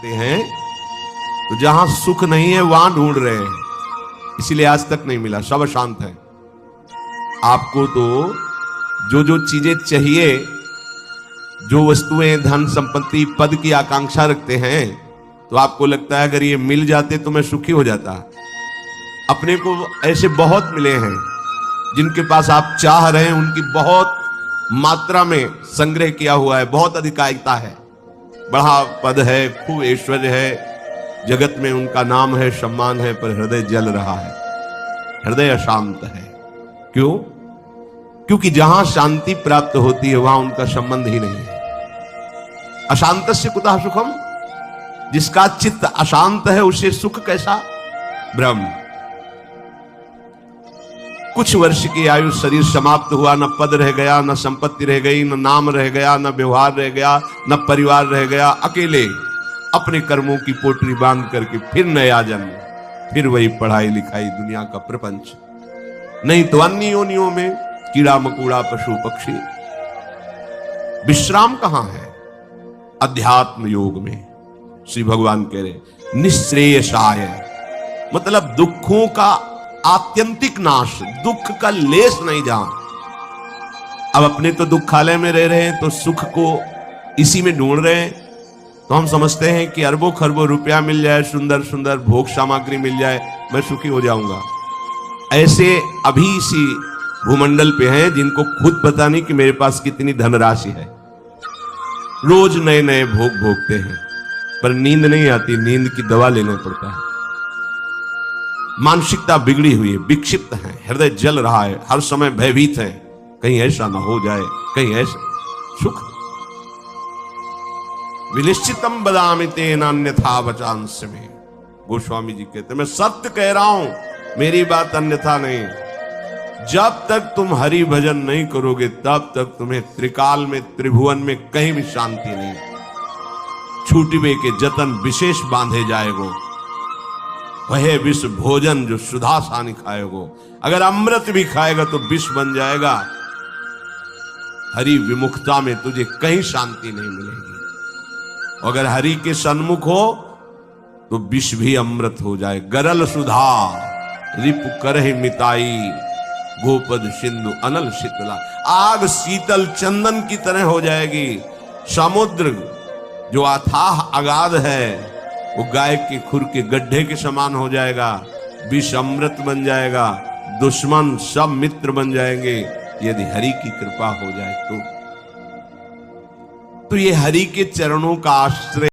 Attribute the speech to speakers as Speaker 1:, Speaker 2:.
Speaker 1: हैं तो जहां सुख नहीं है वहां ढूंढ रहे हैं, इसीलिए आज तक नहीं मिला। सब शांत है। आपको तो जो जो चीजें चाहिए, जो वस्तुएं, धन संपत्ति, पद की आकांक्षा रखते हैं, तो आपको लगता है अगर ये मिल जाते तो मैं सुखी हो जाता। अपने को ऐसे बहुत मिले हैं जिनके पास आप चाह रहे हैं, उनकी बहुत मात्रा में संग्रह किया हुआ है, बहुत अधिकारिता है, बड़ा पद है, खूब ऐश्वर्य है, जगत में उनका नाम है, सम्मान है, पर हृदय जल रहा है, हृदय अशांत है। क्यों? क्योंकि जहां शांति प्राप्त होती है वहां उनका संबंध ही नहीं है। अशांतस्य कुतः सुखम, जिसका चित्त अशांत है उसे सुख कैसा? ब्रह्म। कुछ वर्ष की आयु, शरीर समाप्त हुआ, न पद रह गया, न संपत्ति रह गई, न नाम रह गया, न व्यवहार रह गया, न परिवार रह गया, अकेले अपने कर्मों की पोटली बांध करके फिर नया जन्म, फिर वही पढ़ाई लिखाई, दुनिया का प्रपंच। नहीं तो अन्य योनियों में कीड़ा मकोड़ा, पशु पक्षी। विश्राम कहां है? अध्यात्म योग में। श्री भगवान कह रहे निश्रेयसाय, मतलब दुखों का आत्यंतिक नाश, दुख का लेस नहीं जहां। अब अपने तो दुखालय में रह रहे हैं तो सुख को इसी में ढूंढ रहे हैं, तो हम समझते हैं कि अरबों खरबों रुपया मिल जाए, सुंदर सुंदर भोग सामग्री मिल जाए, मैं सुखी हो जाऊंगा। ऐसे अभी इसी भूमंडल पे हैं जिनको खुद पता नहीं कि मेरे पास कितनी धनराशि है, रोज नए नए भोग भोगते हैं, पर नींद नहीं आती, नींद की दवा लेना पड़ता है। मानसिकता बिगड़ी हुई है, विक्षिप्त है, हृदय जल रहा है, हर समय भयभीत है, कहीं ऐसा ना हो जाए, कहीं ऐसा। सुख विनिश्चितम बदामि तेन अन्यथा वचांस में, गोस्वामी जी कहते मैं सत्य कह रहा हूं, मेरी बात अन्यथा नहीं। जब तक तुम हरि भजन नहीं करोगे तब तक तुम्हें त्रिकाल में, त्रिभुवन में कहीं भी शांति नहीं। छूटवे के जतन विशेष बांधे जाएगो, वह विष भोजन जो सुधा सानी खाएगो। अगर अमृत भी खाएगा तो विष बन जाएगा। हरि विमुखता में तुझे कहीं शांति नहीं मिलेगी। अगर हरि के सन्मुख हो तो विष भी अमृत हो जाए। गरल सुधा रिपु करहि मिताई, गोपद सिंधु अनल शीतला। आग शीतल चंदन की तरह हो जाएगी। समुद्र जो अथाह अगाध है वो गाय के खुर के गड्ढे के समान हो जाएगा। विष अमृत बन जाएगा। दुश्मन सब मित्र बन जाएंगे यदि हरि की कृपा हो जाए तो ये हरि के चरणों का आश्रय